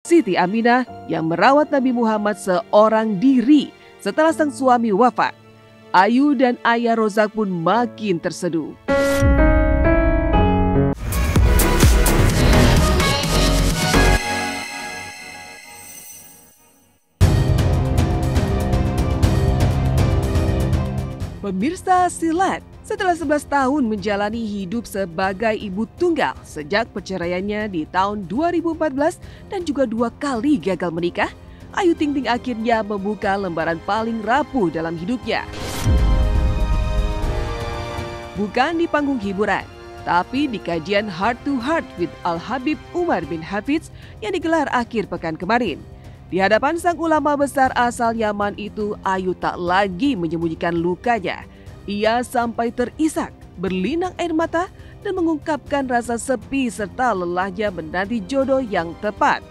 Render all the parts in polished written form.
Siti Aminah yang merawat Nabi Muhammad seorang diri setelah sang suami wafat. Ayu dan ayah Rozak pun makin terseduh. Pemirsa silat, setelah 11 tahun menjalani hidup sebagai ibu tunggal sejak perceraiannya di tahun 2014 dan juga 2 kali gagal menikah, Ayu Ting Ting akhirnya membuka lembaran paling rapuh dalam hidupnya. Bukan di panggung hiburan, tapi di kajian Heart to Heart with Al-Habib Umar bin Hafiz yang digelar akhir pekan kemarin. Di hadapan sang ulama besar asal Yaman itu, Ayu tak lagi menyembunyikan lukanya. Ia sampai terisak, berlinang air mata, dan mengungkapkan rasa sepi serta lelahnya menanti jodoh yang tepat.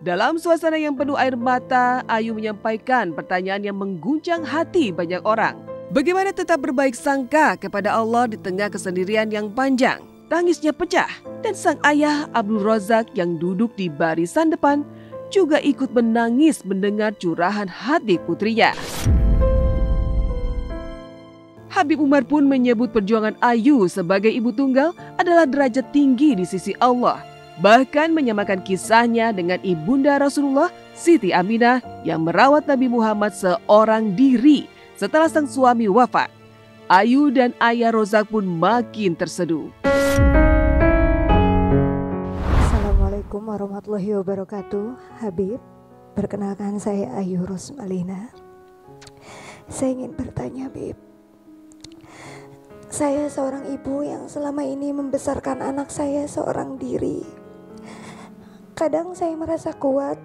Dalam suasana yang penuh air mata, Ayu menyampaikan pertanyaan yang mengguncang hati banyak orang. Bagaimana tetap berbaik sangka kepada Allah di tengah kesendirian yang panjang? Tangisnya pecah, dan sang ayah Abdul Rozak yang duduk di barisan depan juga ikut menangis mendengar curahan hati putrinya. Habib Umar pun menyebut perjuangan Ayu sebagai ibu tunggal adalah derajat tinggi di sisi Allah. Bahkan menyamakan kisahnya dengan ibunda Rasulullah, Siti Aminah yang merawat Nabi Muhammad seorang diri setelah sang suami wafat. Ayu dan ayah Rozak pun makin terseduh. Assalamualaikum warahmatullahi wabarakatuh. Habib, perkenalkan saya Ayu Rosmalina. Saya ingin bertanya, Habib. Saya seorang ibu yang selama ini membesarkan anak saya seorang diri. Kadang saya merasa kuat,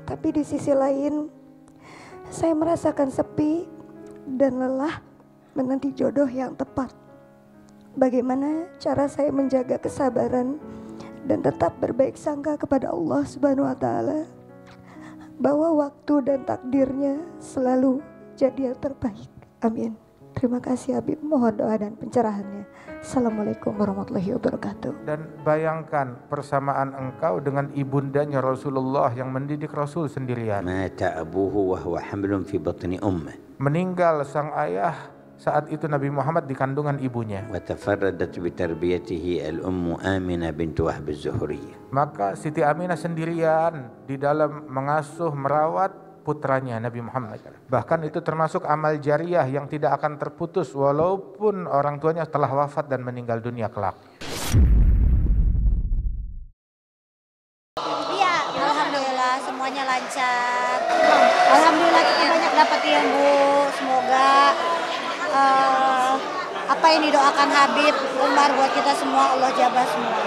tapi di sisi lain saya merasakan sepi dan lelah menanti jodoh yang tepat. Bagaimana cara saya menjaga kesabaran dan tetap berbaik sangka kepada Allah Subhanahu wa taala bahwa waktu dan takdirnya selalu jadi yang terbaik. Amin. Terima kasih Habib, mohon doa dan pencerahannya. Assalamualaikum warahmatullahi wabarakatuh. Dan bayangkan persamaan engkau dengan ibundanya Rasulullah yang mendidik Rasul sendirian. Mata abuhu wa huwa hamlun fi batni ummah. Meninggal sang ayah saat itu Nabi Muhammad di kandungan ibunya. Wa tafarradat bi tarbiyatihi al-ummu Aminah bint Wahb az-Zuhriyah. Maka Siti Aminah sendirian di dalam mengasuh merawat putranya Nabi Muhammad. Bahkan itu termasuk amal jariah yang tidak akan terputus walaupun orang tuanya telah wafat dan meninggal dunia kelak. Iya, alhamdulillah semuanya lancar. Alhamdulillah kita banyak dapat ilmu. Semoga apa yang didoakan Habib Umar buat kita semua Allah jabah semua.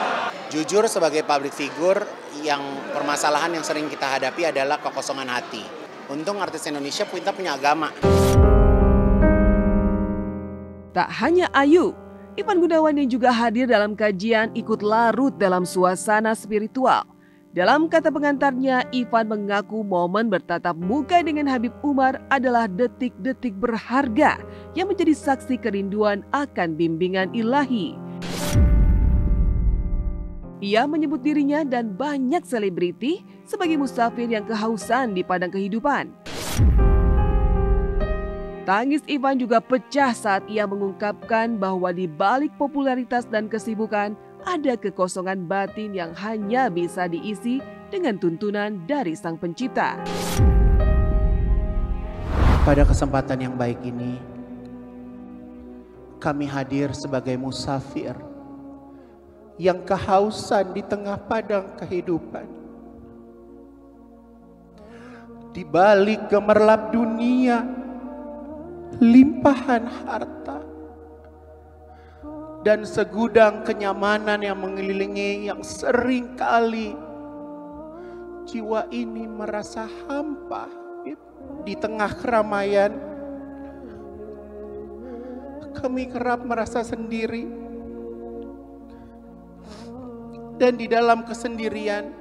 Jujur sebagai public figure, yang permasalahan yang sering kita hadapi adalah kekosongan hati. Untung artis Indonesia kita punya agama. Tak hanya Ayu, Ivan Gunawan yang juga hadir dalam kajian ikut larut dalam suasana spiritual. Dalam kata pengantarnya, Ivan mengaku momen bertatap muka dengan Habib Umar adalah detik-detik berharga yang menjadi saksi kerinduan akan bimbingan ilahi. Ia menyebut dirinya dan banyak selebriti sebagai musafir yang kehausan di padang kehidupan. Tangis Ivan juga pecah saat ia mengungkapkan bahwa di balik popularitas dan kesibukan ada kekosongan batin yang hanya bisa diisi dengan tuntunan dari Sang Pencipta. Pada kesempatan yang baik ini, kami hadir sebagai musafir yang kehausan di tengah padang kehidupan. Di balik gemerlap dunia, limpahan harta, dan segudang kenyamanan yang mengelilingi yang sering kali jiwa ini merasa hampa di tengah keramaian. Kami kerap merasa sendiri. Dan di dalam kesendirian,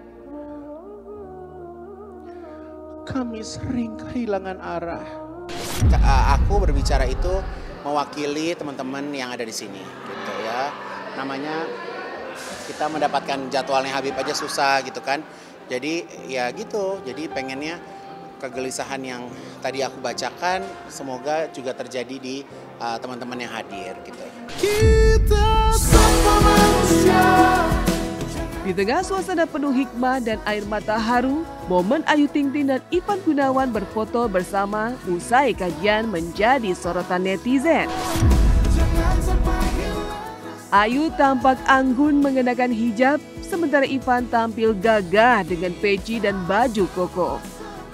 kami sering kehilangan arah. Aku berbicara itu mewakili teman-teman yang ada di sini, gitu ya. Namanya kita mendapatkan jadwalnya Habib aja susah gitu kan. Jadi ya gitu, jadi pengennya kegelisahan yang tadi aku bacakan semoga juga terjadi di teman-teman yang hadir gitu. Di tengah suasana penuh hikmah dan air mata haru, momen Ayu Ting Ting dan Ivan Gunawan berfoto bersama usai kajian menjadi sorotan netizen. Ayu tampak anggun mengenakan hijab, sementara Ivan tampil gagah dengan peci dan baju koko.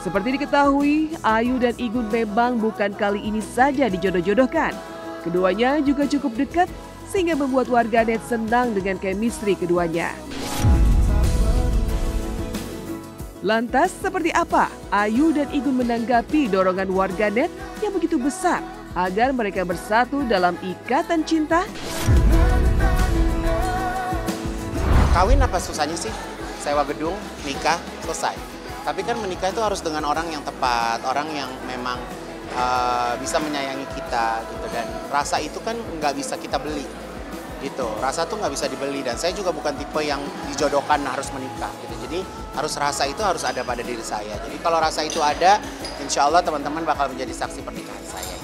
Seperti diketahui, Ayu dan Igun memang bukan kali ini saja dijodoh-jodohkan. Keduanya juga cukup dekat, sehingga membuat warganet senang dengan chemistry keduanya. Lantas seperti apa Ayu dan Igun menanggapi dorongan warganet yang begitu besar agar mereka bersatu dalam ikatan cinta? Kawin apa susahnya sih? Sewa gedung, nikah, selesai. Tapi kan menikah itu harus dengan orang yang tepat, orang yang memang bisa menyayangi kita gitu, dan rasa itu kan nggak bisa kita beli gitu. Rasa tuh nggak bisa dibeli, dan saya juga bukan tipe yang dijodohkan harus menikah gitu. Jadi rasa itu harus ada pada diri saya. Jadi kalau rasa itu ada, insya Allah teman-teman bakal menjadi saksi pernikahan saya.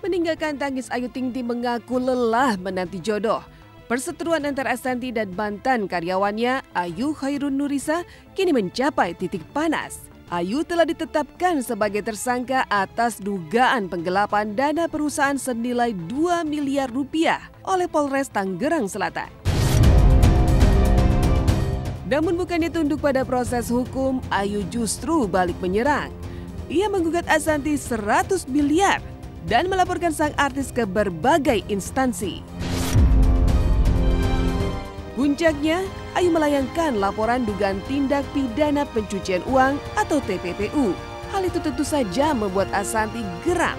Meninggalkan tangis, Ayu Ting Ting mengaku lelah menanti jodoh. Perseteruan antara Ashanty dan mantan karyawannya, Ayu Khairun Nurisa, kini mencapai titik panas. Ayu telah ditetapkan sebagai tersangka atas dugaan penggelapan dana perusahaan senilai 2 miliar rupiah oleh Polres Tangerang Selatan. Namun bukannya tunduk pada proses hukum, Ayu justru balik menyerang. Ia menggugat Ashanty 100 miliar dan melaporkan sang artis ke berbagai instansi. Puncaknya, Ayu melayangkan laporan dugaan tindak pidana pencucian uang atau TPPU. Hal itu tentu saja membuat Ashanty geram.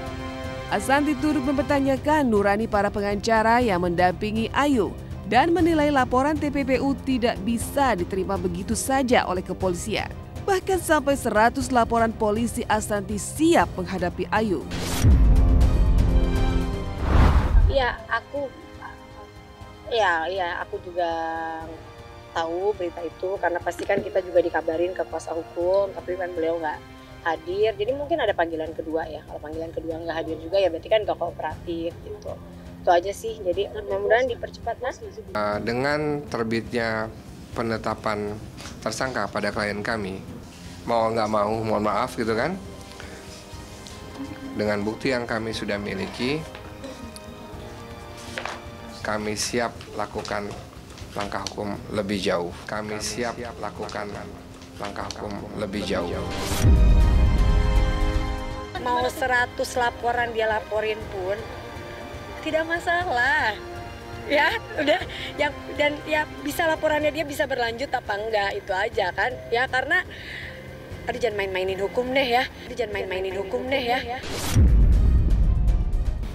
Ashanty turut mempertanyakan nurani para pengacara yang mendampingi Ayu dan menilai laporan TPPU tidak bisa diterima begitu saja oleh kepolisian. Bahkan sampai 100 laporan polisi Ashanty siap menghadapi Ayu. Aku juga tahu berita itu karena pasti kan kita juga dikabarin ke kuasa hukum, tapi kan beliau nggak hadir. Jadi mungkin ada panggilan kedua ya. Kalau panggilan kedua nggak hadir juga ya berarti kan nggak kooperatif gitu. Itu aja sih. Jadi mudah-mudahan dipercepat, Mas. Dengan terbitnya penetapan tersangka pada klien kami, mau nggak mau, mohon maaf gitu kan, dengan bukti yang kami sudah miliki, kami siap lakukan langkah hukum lebih jauh. Kami siap lakukan langkah hukum lebih jauh. Mau 100 laporan dia laporin pun tidak masalah. Ya, udah dan bisa laporannya dia bisa berlanjut apa enggak, itu aja kan. Ya karena aduh jangan main-mainin hukum deh ya.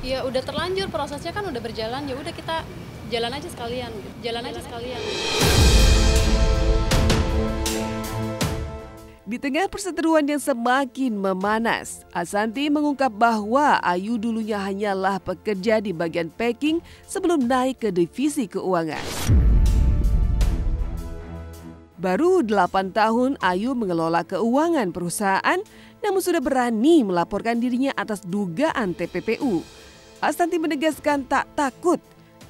Ya udah terlanjur, prosesnya kan udah berjalan, ya udah kita jalan aja sekalian. Di tengah perseteruan yang semakin memanas, Ashanty mengungkap bahwa Ayu dulunya hanyalah pekerja di bagian packing sebelum naik ke divisi keuangan. Baru 8 tahun Ayu mengelola keuangan perusahaan, namun sudah berani melaporkan dirinya atas dugaan TPPU. Ashanty menegaskan tak takut.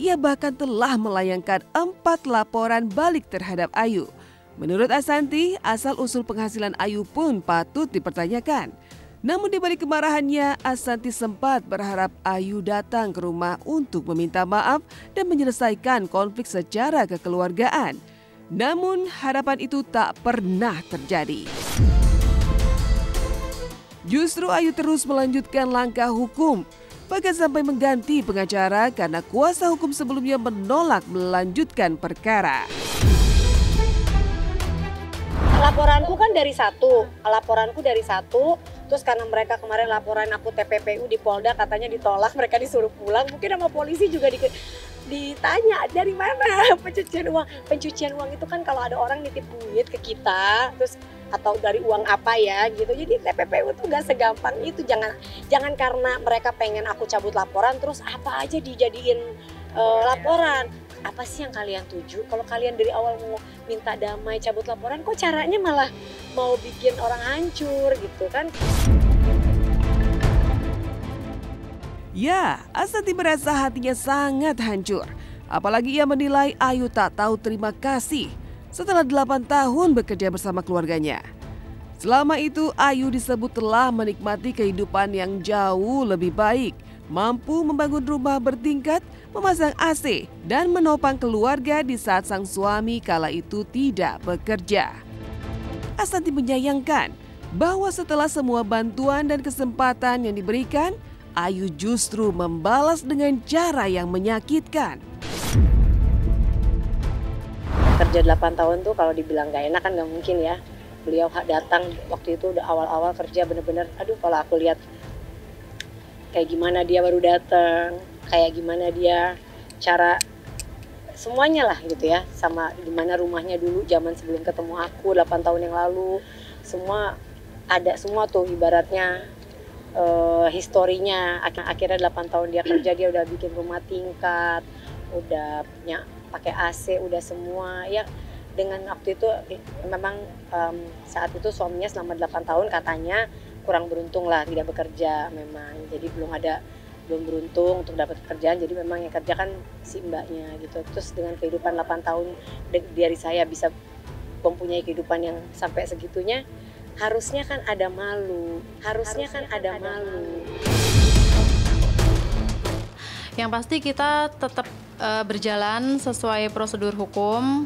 Ia bahkan telah melayangkan 4 laporan balik terhadap Ayu. Menurut Ashanty, asal-usul penghasilan Ayu pun patut dipertanyakan. Namun di balik kemarahannya, Ashanty sempat berharap Ayu datang ke rumah untuk meminta maaf dan menyelesaikan konflik secara kekeluargaan. Namun harapan itu tak pernah terjadi. Justru Ayu terus melanjutkan langkah hukum, bahkan sampai mengganti pengacara karena kuasa hukum sebelumnya menolak melanjutkan perkara. Laporanku kan dari satu, terus karena mereka kemarin laporan aku TPPU di Polda katanya ditolak, mereka disuruh pulang, mungkin sama polisi juga ditanya dari mana pencucian uang. Pencucian uang itu kan kalau ada orang nitip duit ke kita, terus atau dari uang apa ya gitu. Jadi TPPU tuh gak segampang itu. Jangan karena mereka pengen aku cabut laporan terus apa aja dijadiin laporan. Apa sih yang kalian tuju? Kalau kalian dari awal mau minta damai cabut laporan, kok caranya malah mau bikin orang hancur gitu kan? Ya, Asanti merasa hatinya sangat hancur. Apalagi ia menilai Ayu tak tahu terima kasih setelah 8 tahun bekerja bersama keluarganya. Selama itu Ayu disebut telah menikmati kehidupan yang jauh lebih baik, mampu membangun rumah bertingkat, memasang AC, dan menopang keluarga di saat sang suami kala itu tidak bekerja. Asanti menyayangkan bahwa setelah semua bantuan dan kesempatan yang diberikan, Ayu justru membalas dengan cara yang menyakitkan. Kerja 8 tahun tuh kalau dibilang gak enak kan gak mungkin ya. Beliau datang waktu itu udah awal-awal kerja bener-bener, aduh kalau aku lihat kayak gimana dia baru datang, kayak gimana dia cara semuanya lah gitu ya, sama gimana rumahnya dulu zaman sebelum ketemu aku 8 tahun yang lalu, semua ada semua tuh ibaratnya historinya. Akhirnya 8 tahun dia kerja, dia udah bikin rumah tingkat, udah punya pakai AC, udah semua ya. Dengan waktu itu memang saat itu suaminya selama 8 tahun katanya kurang beruntung lah, tidak bekerja memang, jadi belum beruntung untuk dapat pekerjaan, jadi memang yang kerja kan si mbaknya gitu. Terus dengan kehidupan 8 tahun dari saya bisa mempunyai kehidupan yang sampai segitunya, harusnya kan ada malu. Yang pasti kita tetap berjalan sesuai prosedur hukum.